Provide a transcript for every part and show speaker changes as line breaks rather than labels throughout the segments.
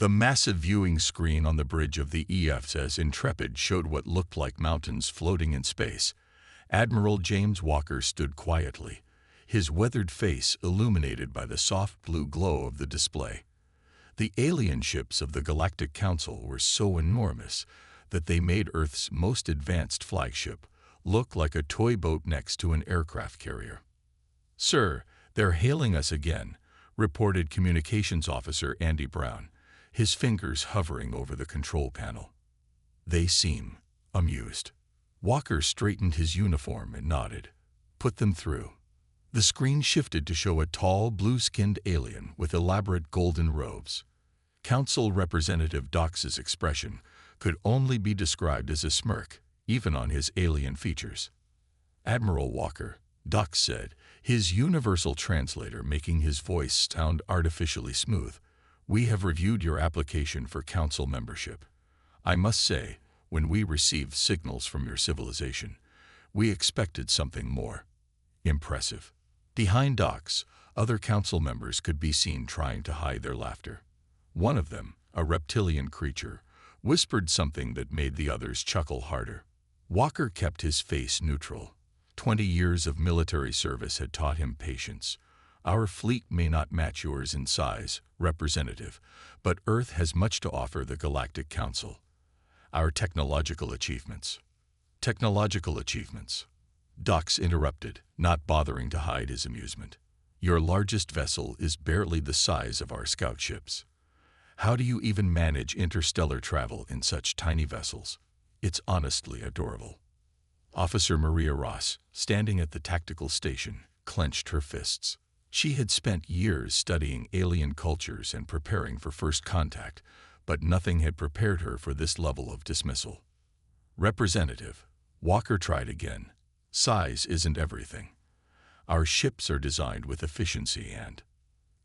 The massive viewing screen on the bridge of the HFY Intrepid showed what looked like mountains floating in space. Admiral James Walker stood quietly, his weathered face illuminated by the soft blue glow of the display. The alien ships of the Galactic Council were so enormous that they made Earth's most advanced flagship look like a toy boat next to an aircraft carrier. "Sir, they're hailing us again," reported Communications Officer Andy Brown, his fingers hovering over the control panel. "They seem amused." Walker straightened his uniform and nodded. "Put them through." The screen shifted to show a tall, blue-skinned alien with elaborate golden robes. Council Representative Dox's expression could only be described as a smirk, even on his alien features. "Admiral Walker," Dox said, his universal translator making his voice sound artificially smooth, "we have reviewed your application for council membership. I must say, when we received signals from your civilization, we expected something more impressive." Behind Dox, other council members could be seen trying to hide their laughter. One of them, a reptilian creature, whispered something that made the others chuckle harder. Walker kept his face neutral. 20 years of military service had taught him patience. "Our fleet may not match yours in size, Representative, but Earth has much to offer the Galactic Council. Our technological achievements." "Technological achievements?" Dox interrupted, not bothering to hide his amusement. "Your largest vessel is barely the size of our scout ships. How do you even manage interstellar travel in such tiny vessels? It's honestly adorable." Officer Maria Ross, standing at the tactical station, clenched her fists. She had spent years studying alien cultures and preparing for first contact, but nothing had prepared her for this level of dismissal. "Representative," Walker tried again, "size isn't everything. Our ships are designed with efficiency and..."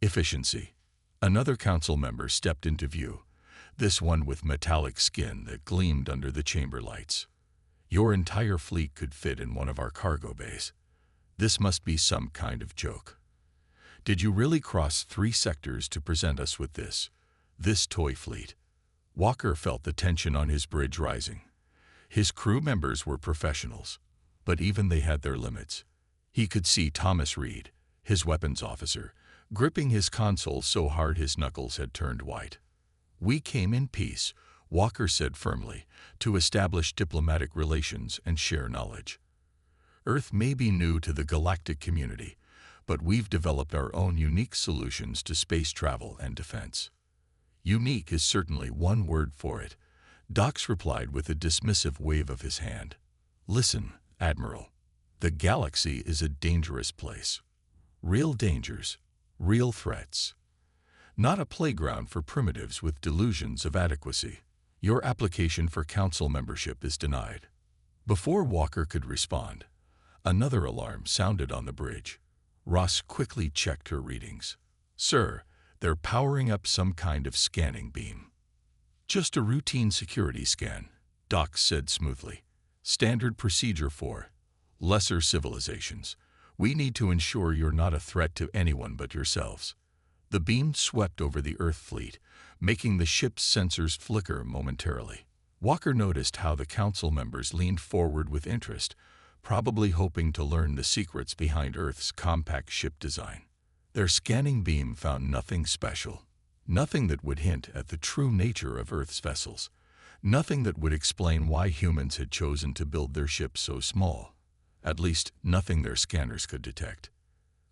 "Efficiency." Another council member stepped into view, this one with metallic skin that gleamed under the chamber lights. "Your entire fleet could fit in one of our cargo bays. This must be some kind of joke. Did you really cross 3 sectors to present us with this toy fleet?" Walker felt the tension on his bridge rising. His crew members were professionals, but even they had their limits. He could see Thomas Reed, his weapons officer, gripping his console so hard his knuckles had turned white. "We came in peace," Walker said firmly, "to establish diplomatic relations and share knowledge. Earth may be new to the galactic community, but we've developed our own unique solutions to space travel and defense." "Unique is certainly one word for it," Dox replied with a dismissive wave of his hand. "Listen, Admiral, the galaxy is a dangerous place. Real dangers, real threats. Not a playground for primitives with delusions of adequacy. Your application for council membership is denied." Before Walker could respond, another alarm sounded on the bridge. Ross quickly checked her readings. "Sir, they're powering up some kind of scanning beam." "Just a routine security scan," Dox said smoothly. "Standard procedure for lesser civilizations. We need to ensure you're not a threat to anyone but yourselves." The beam swept over the Earth fleet, making the ship's sensors flicker momentarily. Walker noticed how the council members leaned forward with interest, probably hoping to learn the secrets behind Earth's compact ship design. Their scanning beam found nothing special, nothing that would hint at the true nature of Earth's vessels, nothing that would explain why humans had chosen to build their ships so small. At least, nothing their scanners could detect.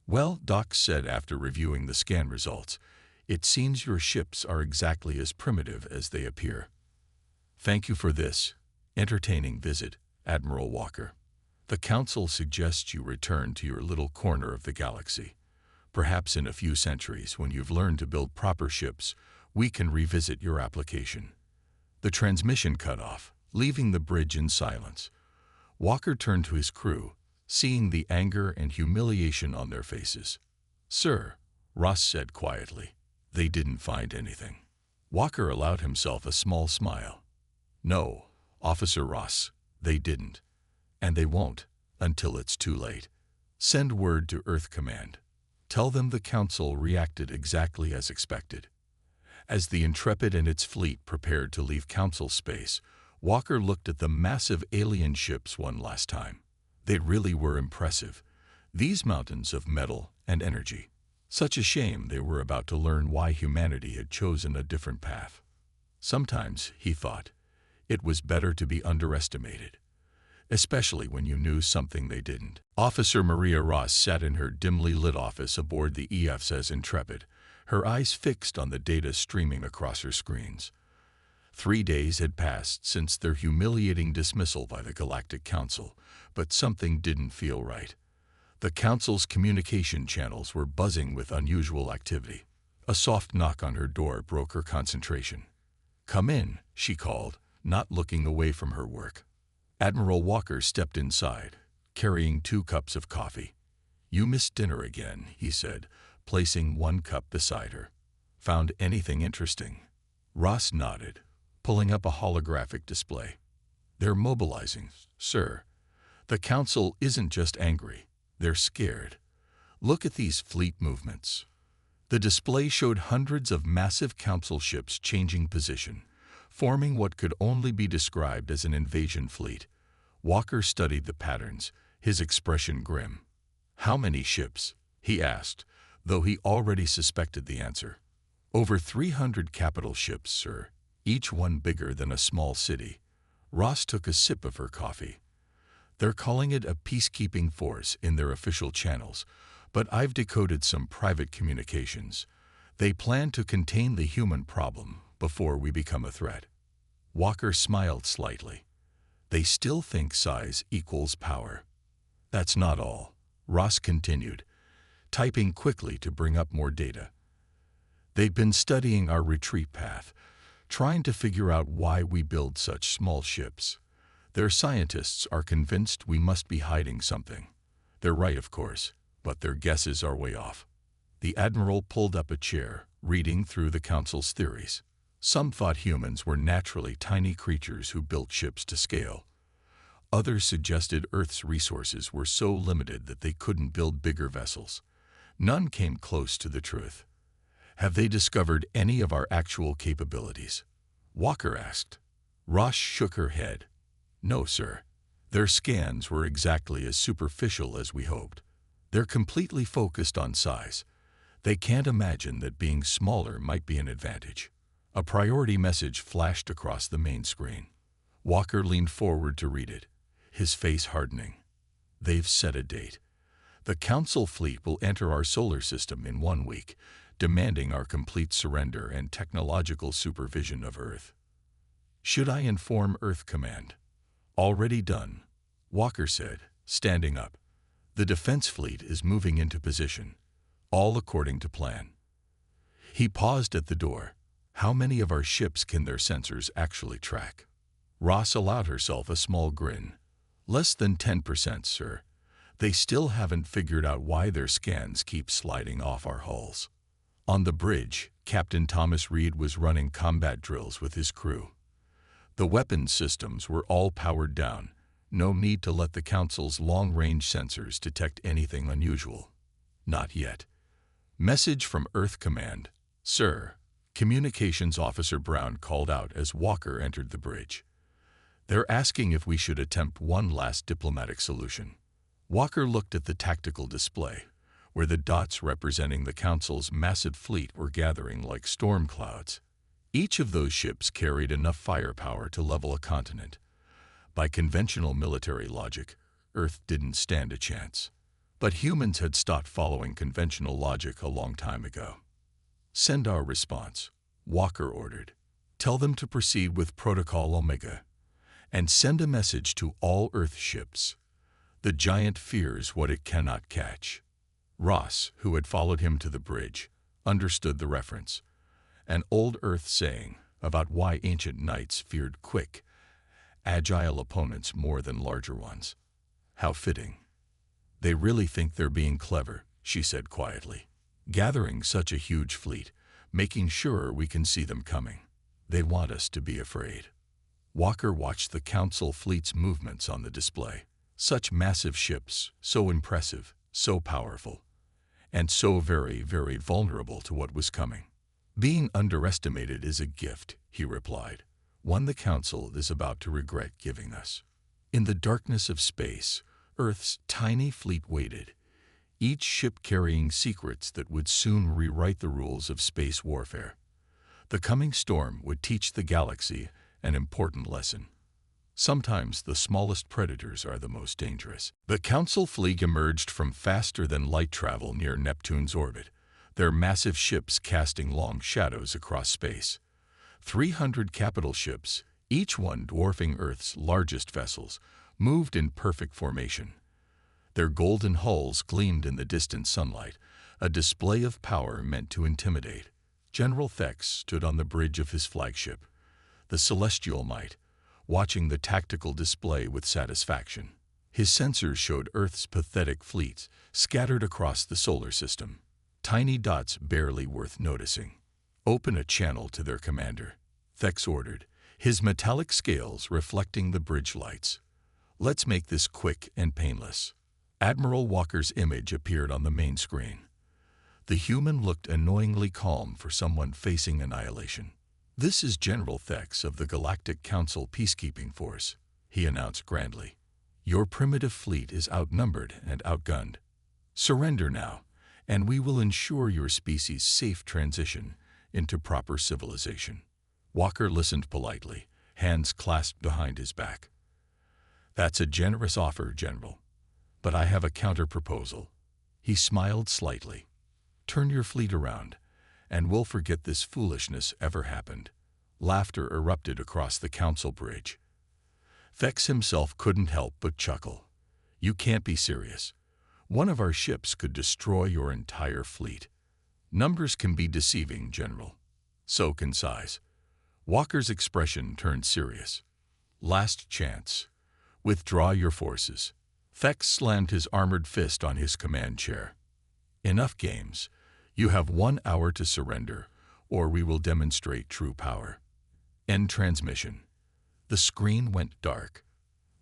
"Well," Dox said after reviewing the scan results, "it seems your ships are exactly as primitive as they appear." "Thank you for this entertaining visit, Admiral Walker. The Council suggests you return to your little corner of the galaxy. Perhaps in a few centuries, when you've learned to build proper ships, we can revisit your application." The transmission cut off, leaving the bridge in silence. Walker turned to his crew, seeing the anger and humiliation on their faces. "Sir," Ross said quietly, "they didn't find anything." Walker allowed himself a small smile. "No, Officer Ross, they didn't. And they won't, until it's too late. Send word to Earth Command. Tell them the Council reacted exactly as expected. As the Intrepid and its fleet prepared to leave Council space, Walker looked at the massive alien ships one last time. They really were impressive, these mountains of metal and energy. Such a shame they were about to learn why humanity had chosen a different path. Sometimes, he thought, it was better to be underestimated, especially when you knew something they didn't. Officer Maria Ross sat in her dimly lit office aboard the HFY Intrepid, her eyes fixed on the data streaming across her screens. 3 days had passed since their humiliating dismissal by the Galactic Council, but something didn't feel right. The Council's communication channels were buzzing with unusual activity. A soft knock on her door broke her concentration. "Come in," she called, not looking away from her work. Admiral Walker stepped inside, carrying 2 cups of coffee. "You missed dinner again," he said, placing 1 cup beside her. "Found anything interesting?" Ross nodded, pulling up a holographic display. "They're mobilizing, sir. The Council isn't just angry, they're scared. Look at these fleet movements." The display showed hundreds of massive Council ships changing position, forming what could only be described as an invasion fleet. Walker studied the patterns, his expression grim. "How many ships?" he asked, though he already suspected the answer. "Over 300 capital ships, sir, each one bigger than a small city." Ross took a sip of her coffee. "They're calling it a peacekeeping force in their official channels, but I've decoded some private communications. They plan to contain the human problem before we become a threat." Walker smiled slightly. "They still think size equals power." "That's not all," Ross continued, typing quickly to bring up more data. "They've been studying our retreat path, trying to figure out why we build such small ships. Their scientists are convinced we must be hiding something. They're right, of course, but their guesses are way off." The Admiral pulled up a chair, reading through the Council's theories. Some thought humans were naturally tiny creatures who built ships to scale. Others suggested Earth's resources were so limited that they couldn't build bigger vessels. None came close to the truth. "Have they discovered any of our actual capabilities?" Walker asked. Ross shook her head. "No, sir. Their scans were exactly as superficial as we hoped. They're completely focused on size. They can't imagine that being smaller might be an advantage." A priority message flashed across the main screen. Walker leaned forward to read it, his face hardening. "They've set a date. The Council fleet will enter our solar system in 1 week, demanding our complete surrender and technological supervision of Earth." "Should I inform Earth Command?" "Already done," Walker said, standing up. "The defense fleet is moving into position, all according to plan." He paused at the door. "How many of our ships can their sensors actually track?" Ross allowed herself a small grin. "Less than 10%, sir. They still haven't figured out why their scans keep sliding off our hulls." On the bridge, Captain Thomas Reed was running combat drills with his crew. The weapons systems were all powered down. No need to let the Council's long-range sensors detect anything unusual. Not yet. "Message from Earth Command, sir," Communications Officer Brown called out as Walker entered the bridge. "They're asking if we should attempt one last diplomatic solution." Walker looked at the tactical display, where the dots representing the Council's massive fleet were gathering like storm clouds. Each of those ships carried enough firepower to level a continent. By conventional military logic, Earth didn't stand a chance. But humans had stopped following conventional logic a long time ago. "Send our response," Walker ordered. "Tell them to proceed with Protocol Omega. And send a message to all Earth ships. The giant fears what it cannot catch." Ross, who had followed him to the bridge, understood the reference. An old Earth saying about why ancient knights feared quick, agile opponents more than larger ones. How fitting. "They really think they're being clever," she said quietly. "Gathering such a huge fleet, making sure we can see them coming. They want us to be afraid." Walker watched the Council fleet's movements on the display. Such massive ships, so impressive, so powerful, and so very, very vulnerable to what was coming. Being underestimated is a gift, he replied, one the Council is about to regret giving us. In the darkness of space, Earth's tiny fleet waited, each ship carrying secrets that would soon rewrite the rules of space warfare. The coming storm would teach the galaxy an important lesson. Sometimes the smallest predators are the most dangerous. The Council fleet emerged from faster-than-light travel near Neptune's orbit, their massive ships casting long shadows across space. 300 capital ships, each one dwarfing Earth's largest vessels, moved in perfect formation. Their golden hulls gleamed in the distant sunlight, a display of power meant to intimidate. General Thex stood on the bridge of his flagship, the Celestial Might, watching the tactical display with satisfaction. His sensors showed Earth's pathetic fleets scattered across the solar system, tiny dots barely worth noticing. Open a channel to their commander, Thex ordered, his metallic scales reflecting the bridge lights. Let's make this quick and painless. Admiral Walker's image appeared on the main screen. The human looked annoyingly calm for someone facing annihilation. This is General Thex of the Galactic Council Peacekeeping Force, he announced grandly. Your primitive fleet is outnumbered and outgunned. Surrender now, and we will ensure your species' safe transition into proper civilization. Walker listened politely, hands clasped behind his back. That's a generous offer, General, but I have a counter-proposal. He smiled slightly. Turn your fleet around, and we'll forget this foolishness ever happened. Laughter erupted across the Council bridge. Thex himself couldn't help but chuckle. You can't be serious. One of our ships could destroy your entire fleet. Numbers can be deceiving, General. So can size. Walker's expression turned serious. Last chance. Withdraw your forces. Thex slammed his armored fist on his command chair. Enough games. You have 1 hour to surrender, or we will demonstrate true power. End transmission. The screen went dark.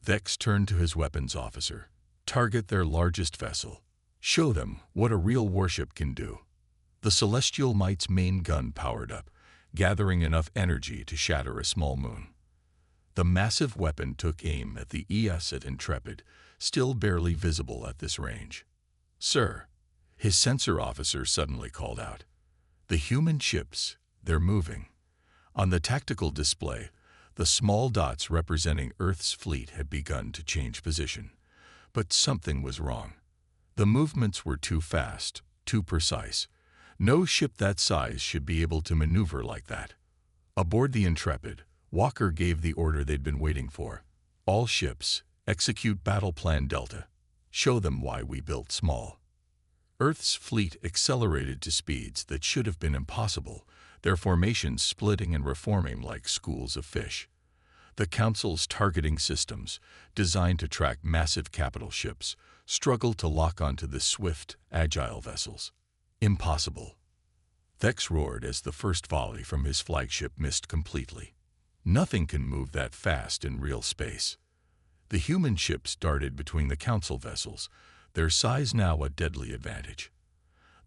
Thex turned to his weapons officer. Target their largest vessel. Show them what a real warship can do. The Celestial Might's main gun powered up, gathering enough energy to shatter a small moon. The massive weapon took aim at the ES at Intrepid, still barely visible at this range. Sir, his sensor officer suddenly called out. The human ships, they're moving. On the tactical display, the small dots representing Earth's fleet had begun to change position. But something was wrong. The movements were too fast, too precise. No ship that size should be able to maneuver like that. Aboard the Intrepid, Walker gave the order they'd been waiting for. All ships, execute Battle Plan Delta. Show them why we built small. Earth's fleet accelerated to speeds that should have been impossible, their formations splitting and reforming like schools of fish. The Council's targeting systems, designed to track massive capital ships, struggled to lock onto the swift, agile vessels. Impossible. Thex roared as the first volley from his flagship missed completely. Nothing can move that fast in real space. The human ships darted between the Council vessels, their size now a deadly advantage.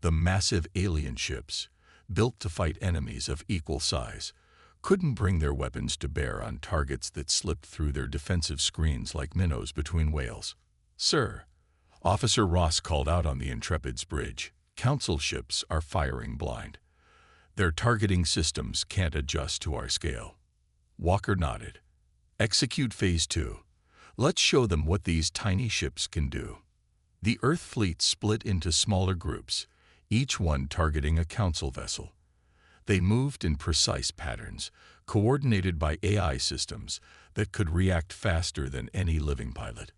The massive alien ships, built to fight enemies of equal size, couldn't bring their weapons to bear on targets that slipped through their defensive screens like minnows between whales. Sir, Officer Ross called out on the Intrepid's bridge, Council ships are firing blind. Their targeting systems can't adjust to our scale. Walker nodded. Execute Phase 2. Let's show them what these tiny ships can do. The Earth fleet split into smaller groups, each one targeting a Council vessel. They moved in precise patterns, coordinated by AI systems that could react faster than any living pilot.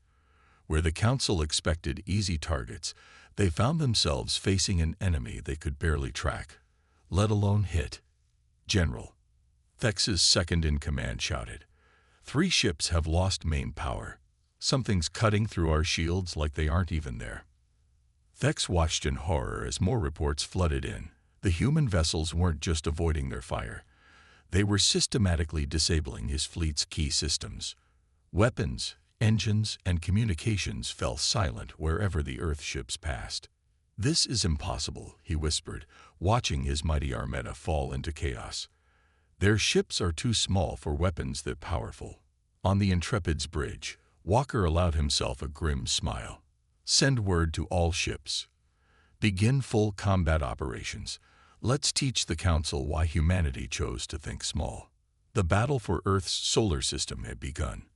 Where the Council expected easy targets, they found themselves facing an enemy they could barely track, let alone hit. General, Thex's second-in-command shouted. 3 ships have lost main power. Something's cutting through our shields like they aren't even there. Thex watched in horror as more reports flooded in. The human vessels weren't just avoiding their fire. They were systematically disabling his fleet's key systems. Weapons, engines, and communications fell silent wherever the Earth ships passed. "This is impossible," he whispered, watching his mighty armada fall into chaos. "Their ships are too small for weapons that powerful." On the Intrepid's bridge, Walker allowed himself a grim smile. "Send word to all ships. Begin full combat operations. Let's teach the Council why humanity chose to think small." The battle for Earth's solar system had begun.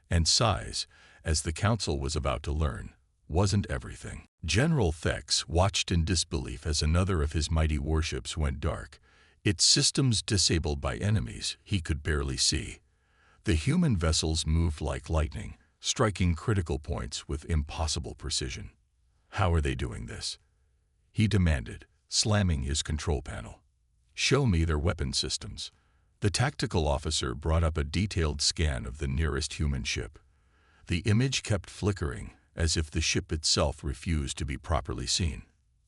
And size, as the Council was about to learn, wasn't everything. General Thex watched in disbelief as another of his mighty warships went dark, its systems disabled by enemies he could barely see. The human vessels moved like lightning, striking critical points with impossible precision. "How are they doing this?" he demanded, slamming his control panel. "Show me their weapon systems." The tactical officer brought up a detailed scan of the nearest human ship. The image kept flickering, as if the ship itself refused to be properly seen.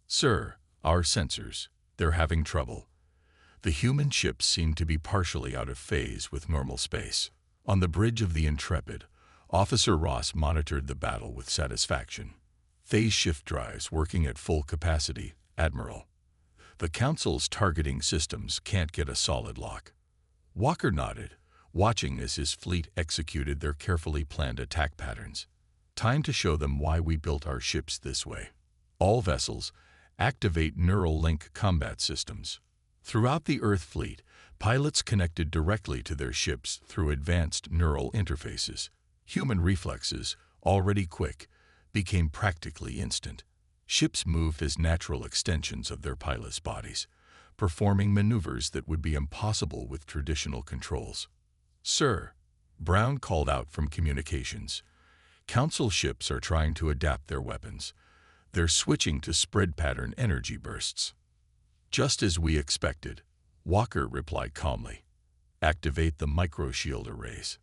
"Sir, our sensors, they're having trouble." The human ships seemed to be partially out of phase with normal space. On the bridge of the Intrepid, Officer Ross monitored the battle with satisfaction. "Phase shift drives working at full capacity, Admiral. The Council's targeting systems can't get a solid lock." Walker nodded, watching as his fleet executed their carefully planned attack patterns. "Time to show them why we built our ships this way. All vessels, activate neural link combat systems." Throughout the Earth fleet, pilots connected directly to their ships through advanced neural interfaces. Human reflexes, already quick, became practically instant. Ships moved as natural extensions of their pilots' bodies, performing maneuvers that would be impossible with traditional controls. "Sir," Brown called out from communications, "Council ships are trying to adapt their weapons. They're switching to spread pattern energy bursts." "Just as we expected," Walker replied calmly. "Activate the micro-shield arrays."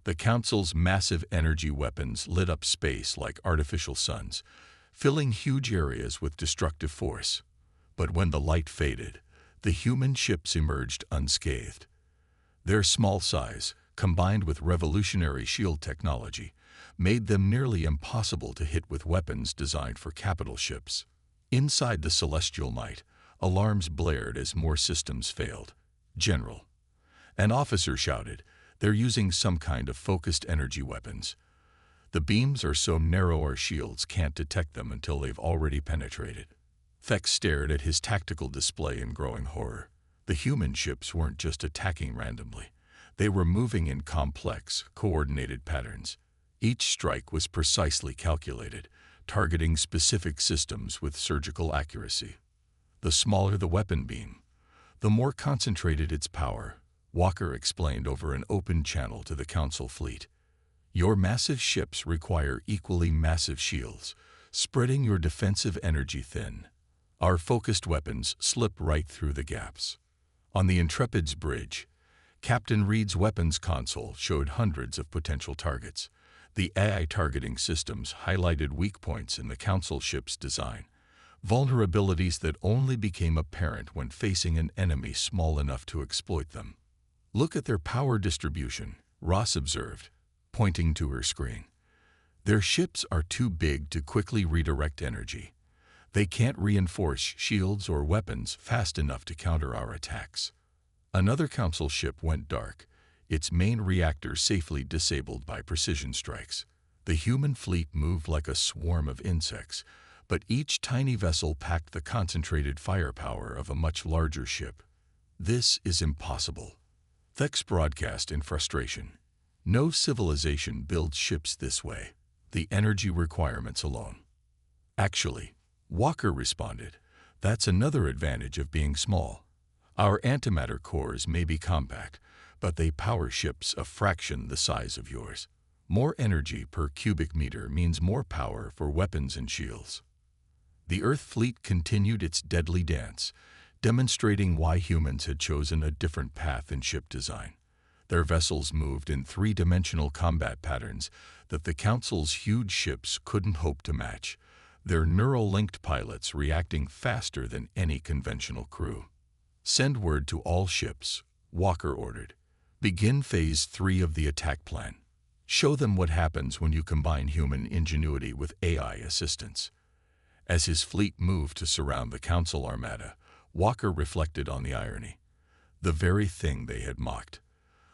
The Council's massive energy weapons lit up space like artificial suns, filling huge areas with destructive force. But when the light faded, the human ships emerged unscathed. Their small size, combined with revolutionary shield technology, made them nearly impossible to hit with weapons designed for capital ships. Inside the Celestial Might, alarms blared as more systems failed. "General," an officer shouted, "they're using some kind of focused energy weapons. The beams are so narrow our shields can't detect them until they've already penetrated." Thex stared at his tactical display in growing horror. The human ships weren't just attacking randomly. They were moving in complex, coordinated patterns. Each strike was precisely calculated, targeting specific systems with surgical accuracy. The smaller the weapon beam, the more concentrated its power, Walker explained over an open channel to the Council fleet. "Your massive ships require equally massive shields, spreading your defensive energy thin. Our focused weapons slip right through the gaps." On the Intrepid's bridge, Captain Reed's weapons console showed hundreds of potential targets. The AI targeting systems highlighted weak points in the Council ship's design, vulnerabilities that only became apparent when facing an enemy small enough to exploit them. "Look at their power distribution," Ross observed, pointing to her screen. "Their ships are too big to quickly redirect energy. They can't reinforce shields or weapons fast enough to counter our attacks." Another Council ship went dark, its main reactor safely disabled by precision strikes. The human fleet moved like a swarm of insects, but each tiny vessel packed the concentrated firepower of a much larger ship. "This is impossible," Thex broadcast in frustration. "No civilization builds ships this way. The energy requirements alone." "Actually," Walker responded, "that's another advantage of being small. Our antimatter cores may be compact, but they power ships a fraction the size of yours. More energy per cubic meter means more power for weapons and shields." The Earth fleet continued its deadly dance, demonstrating why humans had chosen a different path in ship design. Their vessels moved in three-dimensional combat patterns that the Council's huge ships couldn't hope to match, their neural-linked pilots reacting faster than any conventional crew. "Send word to all ships," Walker ordered. "Begin Phase 3 of the attack plan. Show them what happens when you combine human ingenuity with AI assistance." As his fleet moved to surround the Council armada, Walker reflected on the irony. The very thing they had mocked,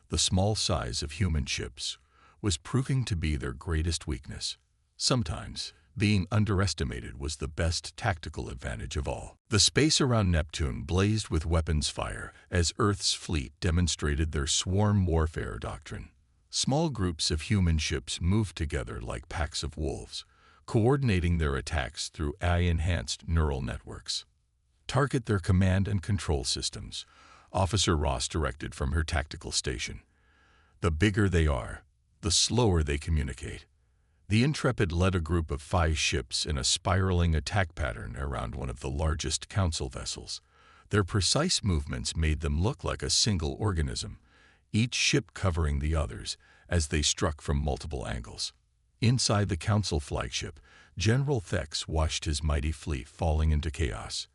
the small size of human ships, was proving to be their greatest weakness. Sometimes, being underestimated was the best tactical advantage of all. The space around Neptune blazed with weapons fire as Earth's fleet demonstrated their swarm warfare doctrine. Small groups of human ships moved together like packs of wolves, coordinating their attacks through AI-enhanced neural networks. "Target their command and control systems," Officer Ross directed from her tactical station. "The bigger they are, the slower they communicate." The Intrepid led a group of 5 ships in a spiraling attack pattern around one of the largest Council vessels. Their precise movements made them look like a single organism, each ship covering the others as they struck from multiple angles. Inside the Council flagship, General Thex watched his mighty fleet falling into chaos.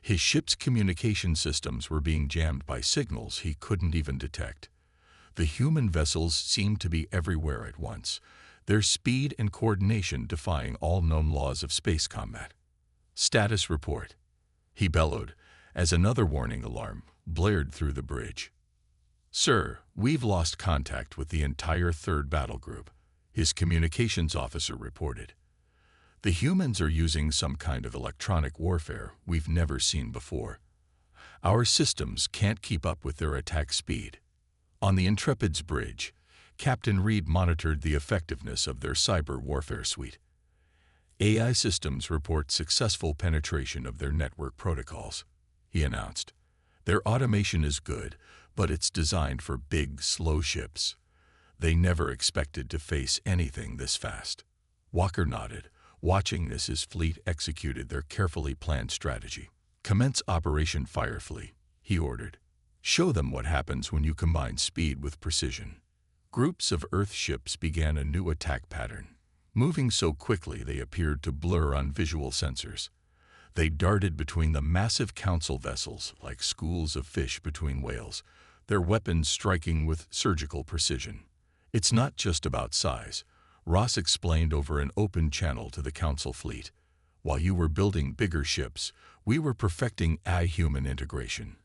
His ship's communication systems were being jammed by signals he couldn't even detect. The human vessels seemed to be everywhere at once, their speed and coordination defying all known laws of space combat. "Status report," he bellowed, as another warning alarm blared through the bridge. "Sir, we've lost contact with the entire 3rd battle group," his communications officer reported. "The humans are using some kind of electronic warfare we've never seen before. Our systems can't keep up with their attack speed." On the Intrepid's bridge, Captain Reed monitored the effectiveness of their cyber warfare suite. "AI systems report successful penetration of their network protocols," he announced. "Their automation is good, but it's designed for big, slow ships. They never expected to face anything this fast." Walker nodded, watching as his fleet executed their carefully planned strategy. "Commence Operation Firefly," he ordered. "Show them what happens when you combine speed with precision." Groups of Earth ships began a new attack pattern, moving so quickly they appeared to blur on visual sensors. They darted between the massive Council vessels like schools of fish between whales, their weapons striking with surgical precision. "It's not just about size," Ross explained over an open channel to the Council fleet. "While you were building bigger ships, we were perfecting AI-human integration.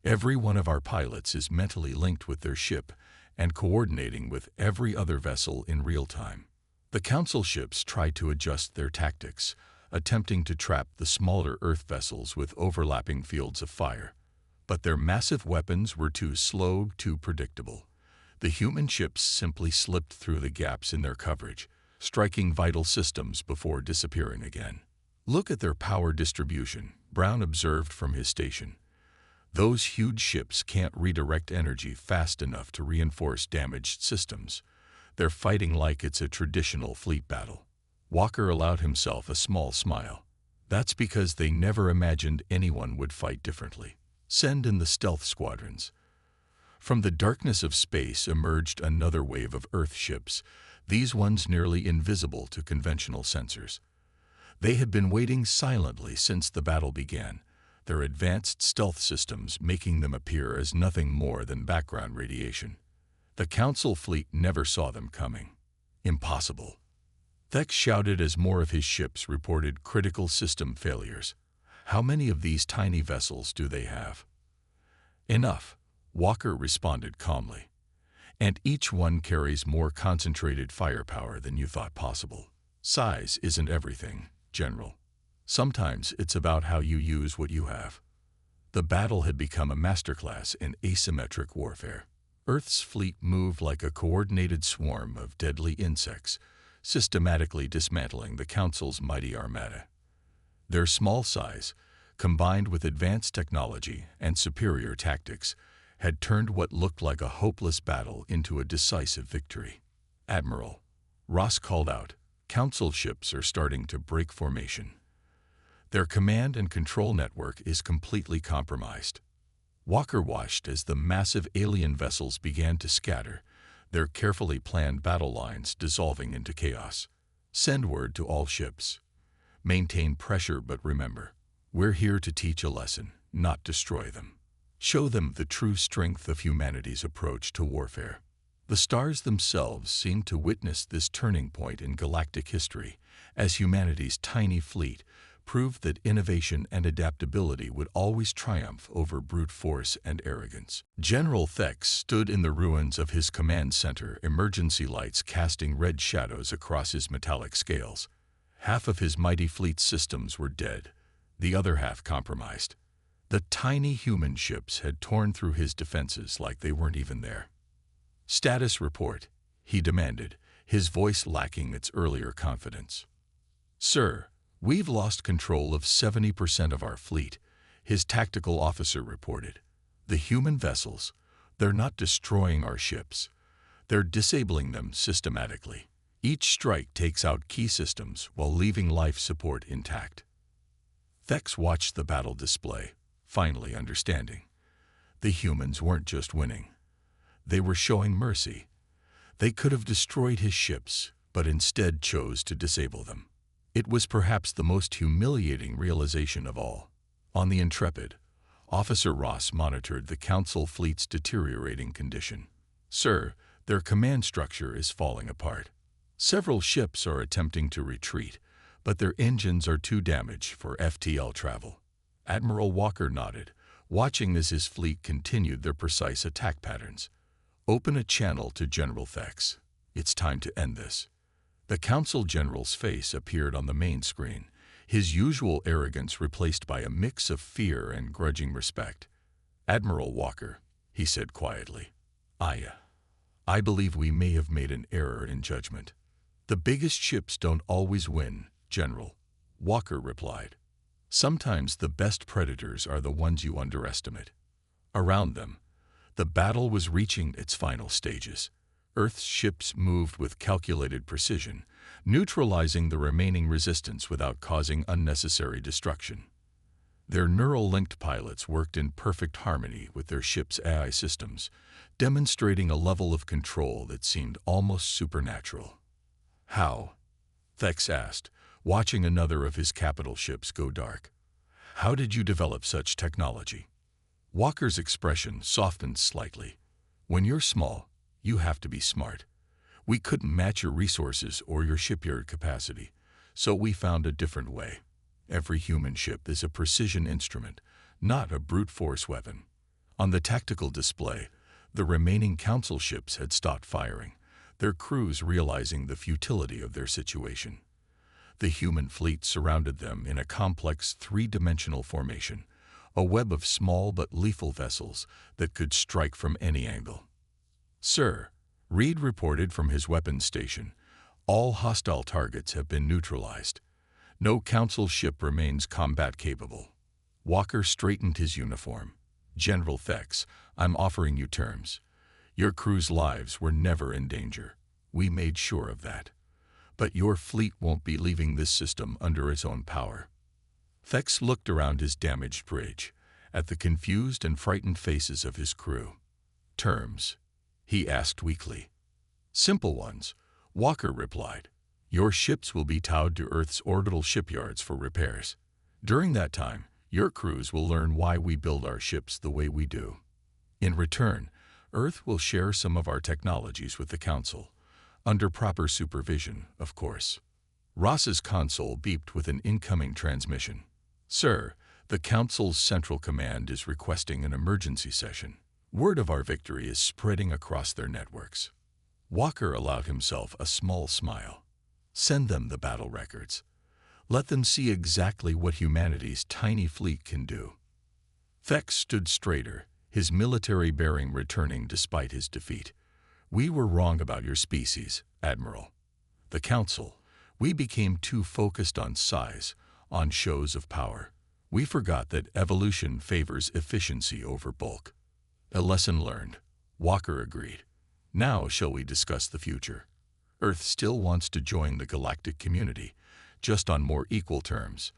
Every one of our pilots is mentally linked with their ship and coordinating with every other vessel in real time." The Council ships tried to adjust their tactics, attempting to trap the smaller Earth vessels with overlapping fields of fire. But their massive weapons were too slow, too predictable. The human ships simply slipped through the gaps in their coverage, striking vital systems before disappearing again. "Look at their power distribution," Brown observed from his station. "Those huge ships can't redirect energy fast enough to reinforce damaged systems. They're fighting like it's a traditional fleet battle." Walker allowed himself a small smile. "That's because they never imagined anyone would fight differently. Send in the stealth squadrons." From the darkness of space emerged another wave of Earth ships, these ones nearly invisible to conventional sensors. They had been waiting silently since the battle began, their advanced stealth systems making them appear as nothing more than background radiation. The Council fleet never saw them coming. "Impossible," Thex shouted as more of his ships reported critical system failures. "How many of these tiny vessels do they have?" "Enough," Walker responded calmly. "And each one carries more concentrated firepower than you thought possible. Size isn't everything, General. Sometimes it's about how you use what you have." The battle had become a masterclass in asymmetric warfare. Earth's fleet moved like a coordinated swarm of deadly insects, systematically dismantling the Council's mighty armada. Their small size, combined with advanced technology and superior tactics, had turned what looked like a hopeless battle into a decisive victory. "Admiral," Ross called out, "Council ships are starting to break formation. Their command and control network is completely compromised." Walker watched as the massive alien vessels began to scatter, their carefully planned battle lines dissolving into chaos. "Send word to all ships. Maintain pressure, but remember, we're here to teach a lesson, not destroy them. Show them the true strength of humanity's approach to warfare." The stars themselves seemed to witness this turning point in galactic history, as humanity's tiny fleet, proved that innovation and adaptability would always triumph over brute force and arrogance. General Thex stood in the ruins of his command center, emergency lights casting red shadows across his metallic scales. Half of his mighty fleet systems were dead, the other half compromised. The tiny human ships had torn through his defenses like they weren't even there. "Status report," he demanded, his voice lacking its earlier confidence. "Sir, we've lost control of 70% of our fleet," his tactical officer reported. "The human vessels, they're not destroying our ships. They're disabling them systematically. Each strike takes out key systems while leaving life support intact." Thex watched the battle display, finally understanding. The humans weren't just winning. They were showing mercy. They could have destroyed his ships, but instead chose to disable them. It was perhaps the most humiliating realization of all. On the Intrepid, Officer Ross monitored the Council fleet's deteriorating condition. "Sir, their command structure is falling apart. Several ships are attempting to retreat, but their engines are too damaged for FTL travel." Admiral Walker nodded, watching as his fleet continued their precise attack patterns. "Open a channel to General Thex. It's time to end this." The Council General's face appeared on the main screen, his usual arrogance replaced by a mix of fear and grudging respect. "Admiral Walker," he said quietly, I believe we may have made an error in judgment." "The biggest ships don't always win, General," Walker replied. "Sometimes the best predators are the ones you underestimate." Around them, the battle was reaching its final stages. Earth's ships moved with calculated precision, neutralizing the remaining resistance without causing unnecessary destruction. Their neural-linked pilots worked in perfect harmony with their ship's AI systems, demonstrating a level of control that seemed almost supernatural. "How?" Thex asked, watching another of his capital ships go dark. "How did you develop such technology?" Walker's expression softened slightly. "When you're small, you have to be smart. We couldn't match your resources or your shipyard capacity, so we found a different way. Every human ship is a precision instrument, not a brute force weapon." On the tactical display, the remaining Council ships had stopped firing, their crews realizing the futility of their situation. The human fleet surrounded them in a complex three-dimensional formation, a web of small but lethal vessels that could strike from any angle. "Sir," Reed reported from his weapons station, "all hostile targets have been neutralized. No Council ship remains combat-capable." Walker straightened his uniform. "General Thex, I'm offering you terms. Your crew's lives were never in danger. We made sure of that. But your fleet won't be leaving this system under its own power." Thex looked around his damaged bridge, at the confused and frightened faces of his crew. "Terms?" he asked weakly. "Simple ones," Walker replied. "Your ships will be towed to Earth's orbital shipyards for repairs. During that time, your crews will learn why we build our ships the way we do. In return, Earth will share some of our technologies with the Council, under proper supervision, of course." Ross's console beeped with an incoming transmission. "Sir, the Council's Central Command is requesting an emergency session. Word of our victory is spreading across their networks." Walker allowed himself a small smile. "Send them the battle records. Let them see exactly what humanity's tiny fleet can do." Thex stood straighter, his military bearing returning despite his defeat. "We were wrong about your species, Admiral. The Council, we became too focused on size, on shows of power. We forgot that evolution favors efficiency over bulk." "A lesson learned," Walker agreed. "Now shall we discuss the future? Earth still wants to join the galactic community, just on more equal terms."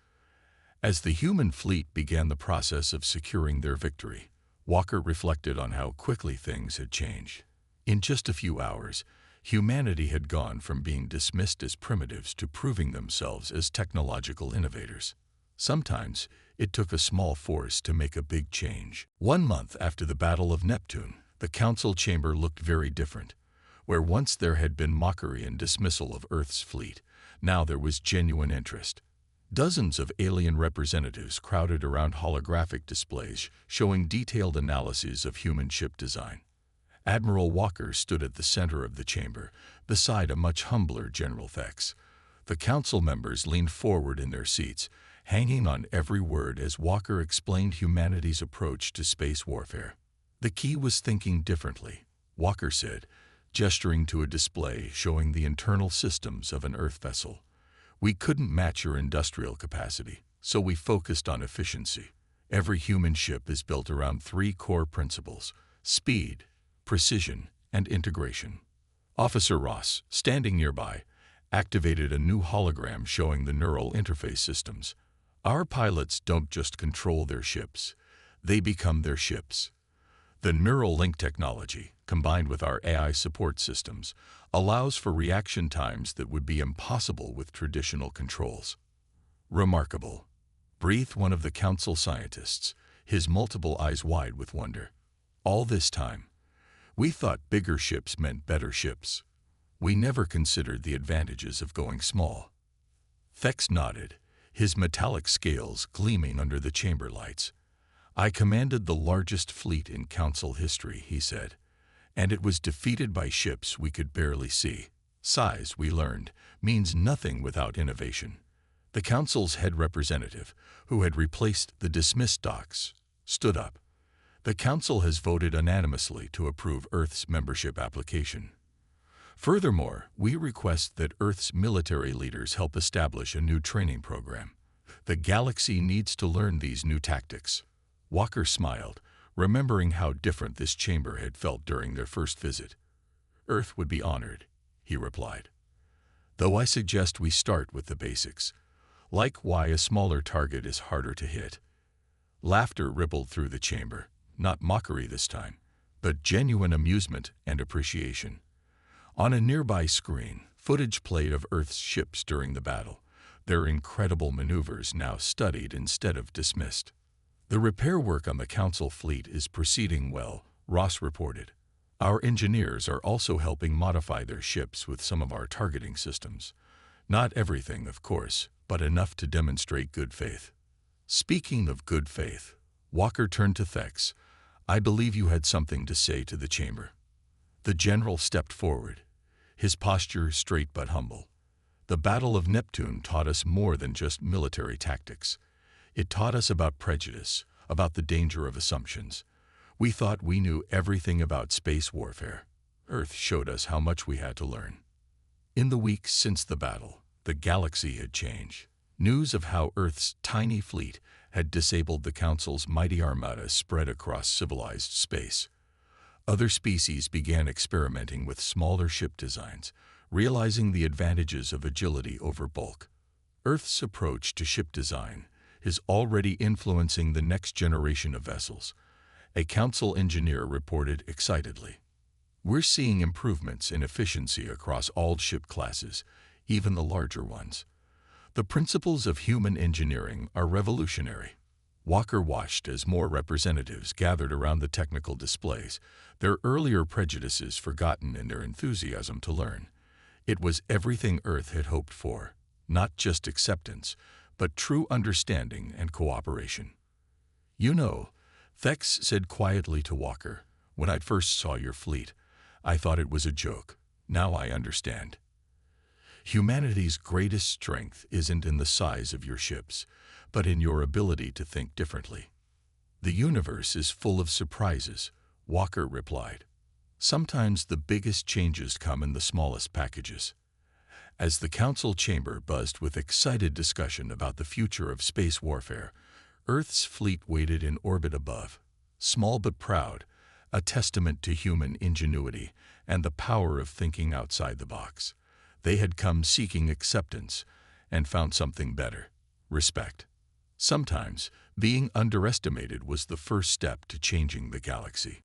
As the human fleet began the process of securing their victory, Walker reflected on how quickly things had changed. In just a few hours, humanity had gone from being dismissed as primitives to proving themselves as technological innovators. Sometimes, it took a small force to make a big change. 1 month after the Battle of Neptune, the Council chamber looked very different. Where once there had been mockery and dismissal of Earth's fleet, now there was genuine interest. Dozens of alien representatives crowded around holographic displays showing detailed analyses of human ship design. Admiral Walker stood at the center of the chamber, beside a much humbler General Thex. The council members leaned forward in their seats, hanging on every word as Walker explained humanity's approach to space warfare. The key was thinking differently, Walker said, gesturing to a display showing the internal systems of an Earth vessel. We couldn't match your industrial capacity, so we focused on efficiency. Every human ship is built around three core principles: speed, precision, and integration. Officer Ross, standing nearby, activated a new hologram showing the neural interface systems. Our pilots don't just control their ships, they become their ships. The neural link technology, combined with our AI support systems, allows for reaction times that would be impossible with traditional controls. Remarkable, breathed one of the council scientists, his multiple eyes wide with wonder. All this time, we thought bigger ships meant better ships. We never considered the advantages of going small. Thex nodded, his metallic scales gleaming under the chamber lights. I commanded the largest fleet in council history, he said, and it was defeated by ships we could barely see. Size, we learned, means nothing without innovation. The council's head representative, who had replaced the dismissed docs, stood up. The council has voted unanimously to approve Earth's membership application. Furthermore, we request that Earth's military leaders help establish a new training program. The galaxy needs to learn these new tactics. Walker smiled, remembering how different this chamber had felt during their first visit. Earth would be honored, he replied. Though I suggest we start with the basics, like why a smaller target is harder to hit. Laughter rippled through the chamber, not mockery this time, but genuine amusement and appreciation. On a nearby screen, footage played of Earth's ships during the battle, their incredible maneuvers now studied instead of dismissed. The repair work on the council fleet is proceeding well, Ross reported. Our engineers are also helping modify their ships with some of our targeting systems. Not everything, of course, but enough to demonstrate good faith. Speaking of good faith, Walker turned to Thex. I believe you had something to say to the chamber. The general stepped forward, his posture straight but humble. The Battle of Neptune taught us more than just military tactics. It taught us about prejudice, about the danger of assumptions. We thought we knew everything about space warfare. Earth showed us how much we had to learn. In the weeks since the battle, the galaxy had changed. News of how Earth's tiny fleet had disabled the Council's mighty armada spread across civilized space. Other species began experimenting with smaller ship designs, realizing the advantages of agility over bulk. Earth's approach to ship design is already influencing the next generation of vessels, a council engineer reported excitedly. We're seeing improvements in efficiency across all ship classes, even the larger ones. The principles of human engineering are revolutionary. Walker watched as more representatives gathered around the technical displays, their earlier prejudices forgotten in their enthusiasm to learn. It was everything Earth had hoped for, not just acceptance, but true understanding and cooperation. You know, Thex said quietly to Walker, when I first saw your fleet, I thought it was a joke. Now I understand. Humanity's greatest strength isn't in the size of your ships, but in your ability to think differently. The universe is full of surprises, Walker replied. Sometimes the biggest changes come in the smallest packages. As the council chamber buzzed with excited discussion about the future of space warfare, Earth's fleet waited in orbit above, small but proud, a testament to human ingenuity and the power of thinking outside the box. They had come seeking acceptance and found something better: respect. Sometimes, being underestimated was the first step to changing the galaxy.